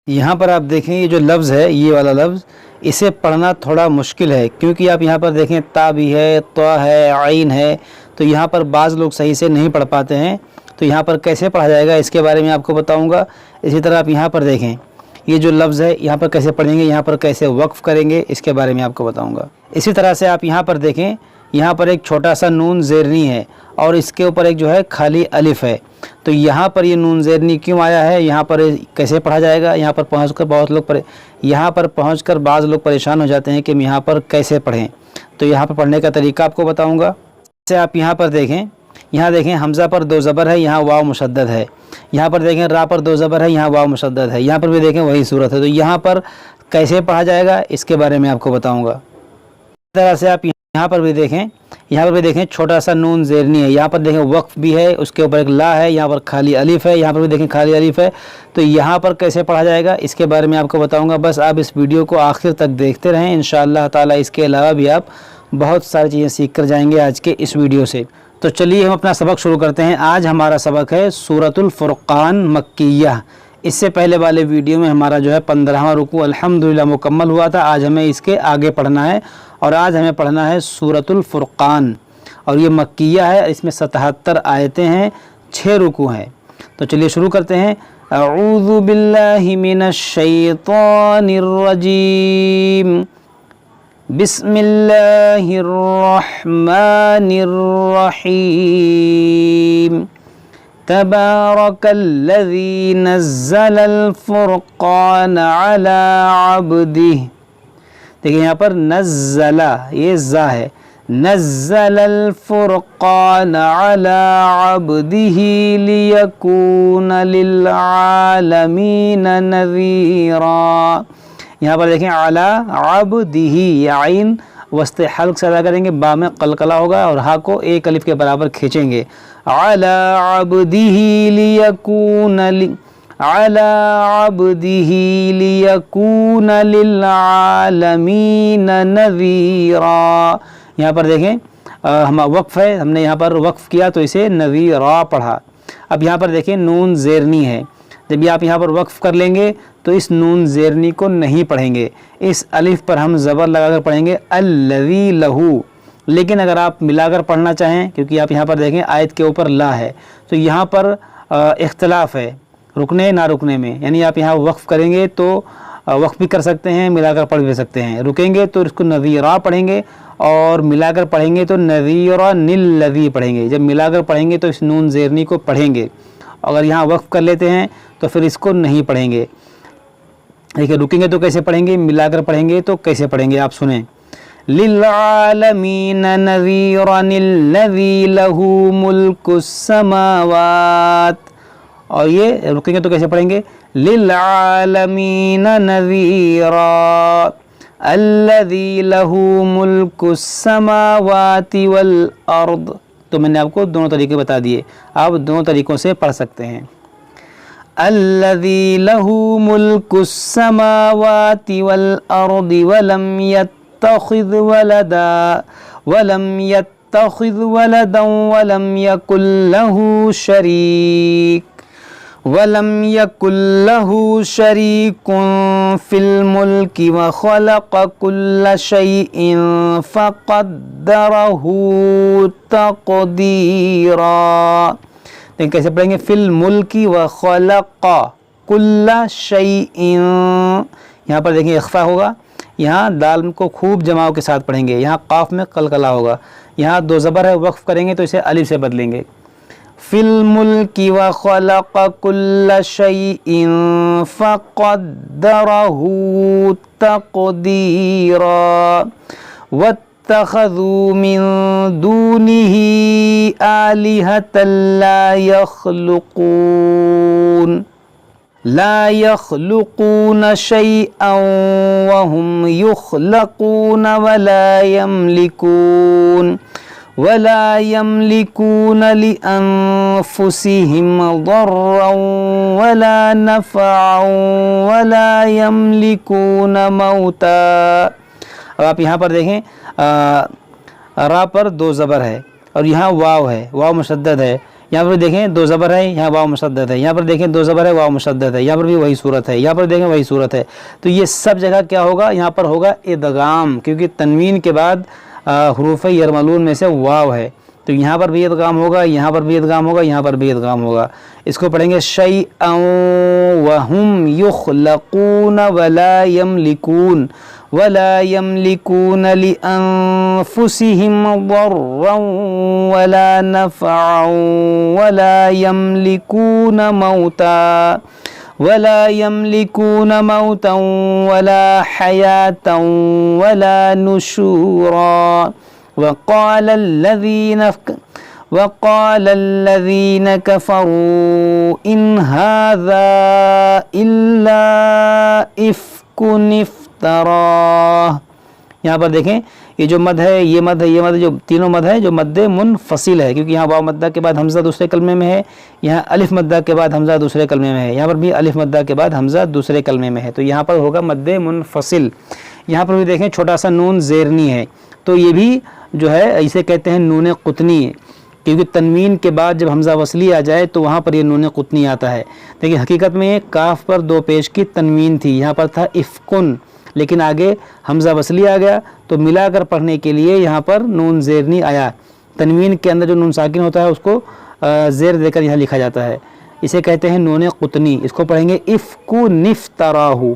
यहाँ पर आप देखें ये जो लफ्ज़ है, ये वाला लफ्ज़, इसे पढ़ना थोड़ा मुश्किल है क्योंकि आप यहाँ पर देखें ता भी है, त्वा है, आइन है, तो यहाँ पर बाज़ लोग सही से नहीं पढ़ पाते हैं। तो यहाँ पर कैसे पढ़ा जाएगा इसके बारे में आपको बताऊँगा। इसी तरह आप यहाँ पर देखें ये जो लफ्ज़ है, यहाँ पर कैसे पढ़ेंगे, यहाँ पर कैसे वक्फ़ करेंगे, इसके बारे में आपको बताऊँगा। इसी तरह से आप यहाँ पर देखें, यहाँ पर एक छोटा सा नून ज़ेरनी है और इसके ऊपर एक जो है खाली अलिफ़ है। तो यहाँ पर ये नून ज़ेरनी क्यों आया है, यहाँ पर कैसे पढ़ा जाएगा, यहाँ पर पहुँचकर बाज़ लोग परेशान हो जाते हैं कि हम यहाँ पर कैसे पढ़ें। तो यहाँ पर पढ़ने का तरीका आपको बताऊँगा। जैसे आप यहाँ पर देखें, यहाँ देखें हमज़ा पर 2 ज़बर है, यहाँ वाव मुशद्दद है। यहाँ पर देखें रा पर 2 ज़बर है, यहाँ वाव मुशद्दद है। यहाँ पर भी देखें वही सूरत है। तो यहाँ पर कैसे पढ़ा जाएगा इसके बारे में आपको बताऊँगा। इस तरह से आप यहाँ पर भी देखें छोटा सा नून ज़ेरनी है। यहाँ पर देखें वक्फ भी है, उसके ऊपर एक ला है, यहाँ पर खाली अलिफ़ है, यहाँ पर भी देखें खाली अलिफ़ है। तो यहाँ पर कैसे पढ़ा जाएगा इसके बारे में आपको बताऊँगा। बस आप इस वीडियो को आखिर तक देखते रहें, इंशाअल्लाह ताला इसके अलावा भी आप बहुत सारी चीज़ें सीख कर जाएंगे आज के इस वीडियो से। तो चलिए हम अपना सबक शुरू करते हैं। आज हमारा सबक है सूरतुल फुरक़ान मक्किय्या। इससे पहले वाले वीडियो में हमारा जो है 15वां रुकू अल्हम्दुलिल्लाह मुकम्मल हुआ था। आज हमें इसके आगे पढ़ना है और आज हमें पढ़ना है सूरतुल फुरक़ान, और ये मक्किय्या है। इसमें 77 आयतें हैं, 6 रुकू हैं। तो चलिए शुरू करते हैं। अऊज़ु बिल्लाहि मिनश शैतानिर रजीम, बिस्मिल्लाहिर रहमानिर रहीम, तबारकल्लज़ी नज़्ज़लल फ़ुरक़ान अला अब्दिही। देखिए यहाँ पर नज़्ज़ला, ये ज़ा है, नज़्ज़लल फ़ुरक़ान अला अब्दिही लियकून लिलआलमीन नज़ीरा। यहाँ पर देखें अला अब्दिही, आइन वस्ते हल्क से अदा करेंगे, बा में कलकला होगा और हा को एक अलिफ के बराबर खींचेंगे। अला अब्दिही लियकून लिलआलमीन नज़ीरा। यहाँ पर देखें हम वक्फ़ है, हमने यहाँ पर वक्फ़ किया तो इसे नज़ीरा पढ़ा। अब यहाँ पर देखें नून ज़ेरनी है। जब भी आप यहाँ पर वक्फ़ कर लेंगे तो इस नून ज़ेरनी को नहीं पढ़ेंगे, इस अलिफ़ पर हम ज़बर लगाकर पढ़ेंगे अल्लज़ी लहू। लेकिन अगर आप मिलाकर पढ़ना चाहें, क्योंकि आप यहाँ पर देखें आयत के ऊपर ला है, तो यहाँ पर इख्तलाफ है रुकने ना रुकने में। यानी आप यहाँ वक्फ़ करेंगे तो वक्फ़ भी कर सकते हैं, मिलाकर पढ़ भी सकते हैं। रुकेंगे तो इसको नज़ीरा पढ़ेंगे और मिलाकर पढ़ेंगे तो नज़ीरा निल्लज़ी पढ़ेंगे। जब मिलाकर पढ़ेंगे तो इस नून ज़ेरनी को पढ़ेंगे। अगर यहाँ वक्फ़ कर लेते हैं तो फिर इसको नहीं पढ़ेंगे। देखिए रुकेंगे तो कैसे पढ़ेंगे, मिलाकर पढ़ेंगे तो कैसे पढ़ेंगे, आप सुने। लिल्आलमीन नज़ीरन लज़ी लहू मुल्कुस समावात, और ये रुकेंगे तो कैसे पढ़ेंगे, लिल्आलमीन नज़ीरा अल्लज़ी लहू मुल्कुस समावाति वल अर्द। तो मैंने आपको दोनों तरीके बता दिए, आप दोनों तरीक़ों से पढ़ सकते हैं। अल्लज़ी लहू मुल्कुस समावाति वल अर्दि वलम यत्तखिज़ वलदन वलम यकुल लहू शरीकुन फिल मुल्कि व खलक़ कुल्ल शैइन फ़क़द्दरहू तक़दीरा। लेकिन कैसे पढ़ेंगे, फिल मुल्कि व खलक़ कुल्ल शैइन। यहाँ पर देखिए इख्फ़ा होगा, यहाँ दाल को खूब जमाव के साथ पढ़ेंगे, यहाँ काफ में कलकला होगा, यहाँ 2 ज़बर है, वक्फ़ करेंगे तो इसे अलिफ से बदलेंगे। फिल मुल्कि व खलक़ कुल्ल शैइन फ़क़द्दरहू तक़दीरा वत्तख़ज़ू मिन दूनिही आलिहतन ला यख़्लुक़ून शैअन वहुम युख़्लक़ून वला यमलिकून लिअन्फुसिहिम ज़र्रन वला नफ़अन वला यमलिकून मौता। अब आप यहाँ पर देखें रा पर 2 ज़बर है और यहाँ वाव है, वाव मुशद्दद है। यहाँ पर देखें दो ज़बर है, यहाँ वाव मुशद्दद है, यहाँ पर देखें दो ज़बर है, वाव मुशद्दद है, यहाँ पर भी वही सूरत है, यहाँ पर देखें वही सूरत है। तो ये सब जगह क्या होगा, यहाँ पर होगा इदगाम, क्योंकि तनवीन के बाद हुरूफ यरमलून में से वाव है, तो यहाँ पर भी इदगाम होगा, यहाँ पर भी इदगाम होगा, यहाँ पर भी इदगाम होगा। इसको पढ़ेंगे शैअन वहुम युखलकून वला यमलिकून, वला यमलिकून लिअन्फुसिहिम दर्रन वला नफ़अन वला यमलिकून मौता, वला यमलिकून मौता वला हयातन वला नुशूरा। वक़ाल الذين كفروا إن هذا إلا إفك افتراه। यहाँ पर देखें ये जो मद है, ये मद है, ये मद, जो तीनों मद है जो मद्दे मुनफसिल है, क्योंकि यहाँ वाव मद्दा के बाद हमज़ा दूसरे कलमे में है, यहाँ अलिफ मद्दा के बाद हमज़ा दूसरे कलमे में है, यहाँ पर भी अलिफ मद्दा के बाद हमज़ा दूसरे कलमे में है, तो यहाँ पर होगा मद्दे मुनफसिल। यहाँ पर भी देखें छोटा सा नून ज़ेरनी है, तो ये भी जो है इसे कहते हैं नून क़ुतनी, क्योंकि तनवीन के बाद जब हमज़ा वसली आ जाए तो वहाँ पर ये नून क़ुतनी आता है। देखिए हकीकत में काफ पर दो पेश की तनवीन थी, यहाँ पर था इफ़कुन, लेकिन आगे हमज़ा वसली आ गया तो मिलाकर पढ़ने के लिए यहाँ पर नून ज़ेरनी आया। तनवीन के अंदर जो नून साकिन होता है उसको ज़ेर देकर यहाँ लिखा जाता है, इसे कहते हैं नून क़ुतनी। इसको पढ़ेंगे इफ़कु निफ़्तराहु।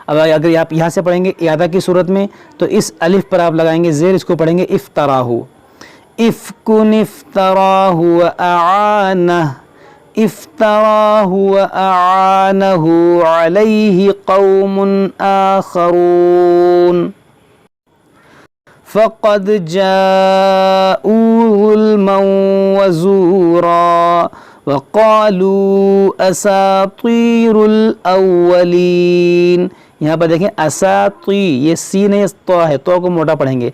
अब अगर आप यहाँ से पढ़ेंगे इयादा की सूरत में तो इस अलिफ पर आप लगाएंगे ज़ेर, इसको पढ़ेंगे इफ़्तराहु। इफ़्कुन इफ़्तराहु व अआनह, इफ़्तराहु व अआनहु अलैहि कौमुन आखरून फ़क़द जाऊ ज़ुल्मन व ज़ूरा वक़ालू असातीरुल अव्वलीन। यहाँ पर देखें असाती, ये सीन है, तो है, तो को मोटा पढ़ेंगे।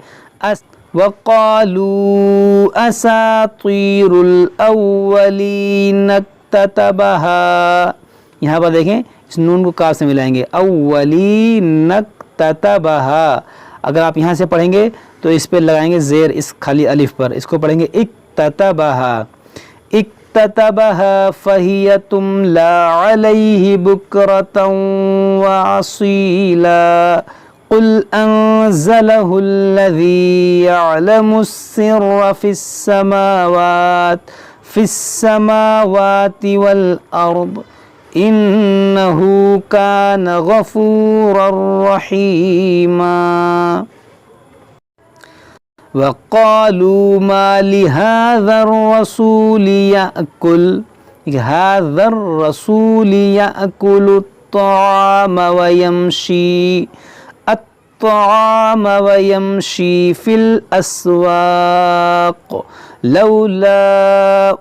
वक़ालू असातीरुल अव्वलीन इक्ततबहा, यहाँ पर देखें इस नून को काफ से मिलाएंगे, अव्वलीन इक्ततबहा। अगर आप यहाँ से पढ़ेंगे तो इस पर लगाएंगे ज़ेर, इस खाली अलिफ पर, इसको पढ़ेंगे इक्ततबहा। इक्ततबहा फ़हिय तुमला अलैहि बुक्रतन व असीला क़ुल अंज़लहु अल्लज़ी यअलमुस सिर्र फ़िस्समावाति वल अर्द इन्नहु कान गफ़ूरर रहीमा। वक़ालू मा लिहाज़र रसूल याकुल, हाज़र रसूल याकुलु त्ताआम व यमशी अत्ताआम व यमशी फिल अस्वाक़ लौला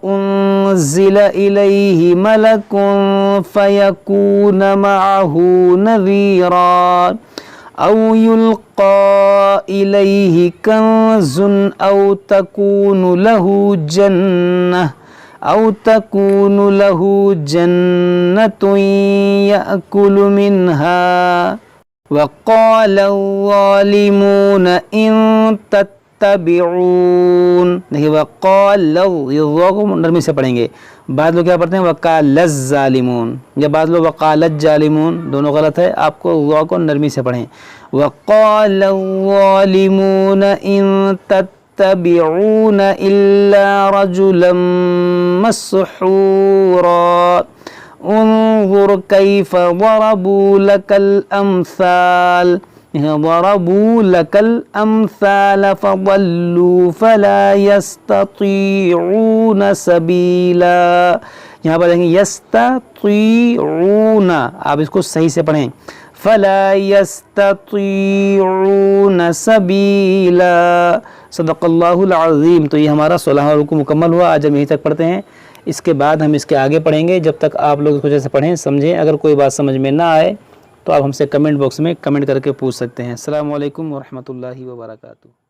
उन्ज़िला इलैहि मलकुन फ़यकून मअहू नज़ीरा औ युल्क़ा इलैहि कंज़ुन औ तकूनु लहू जन्नतुन यअकुलु मिन्हा वक़ालज़्ज़ालिमून इन तत्तबिऊन। देखिए वक़ाल, ये को नरमी से पढ़ेंगे, बाद लोग क्या पढ़ते हैं वक़ालज़्ज़ालिमून, या बाद लोग वक़ालज़्ज़ालिमून, दोनों गलत है, आपको ज़ा को नरमी से पढ़ें। वक़ालज़्ज़ालिमून इन तत्तबिऊन इल्ला रजुलन मस्हूरा उन्ज़ुर कैफ़ ज़रबू लकल अम्साल, ज़रबू लकल अम्साल फ़ज़ल्लू फ़ला यस्ततीऊन सबीला। यहाँ पर देखें यस्ततीऊन, आप इसको सही से पढ़ें, फ़ला यस्ततीऊन सबीला। सदक़ल्लाहुल अज़ीम। तो ये हमारा 16वां रुकू मुकम्मल हुआ, आज हम यहीं तक पढ़ते हैं, इसके बाद हम इसके आगे पढ़ेंगे। जब तक आप लोग इसको जैसे पढ़ें समझें, अगर कोई बात समझ में ना आए तो आप हमसे कमेंट बॉक्स में कमेंट करके पूछ सकते हैं। अस्सलामु अलैकुम व रहमतुल्लाहि व बरकातुहू।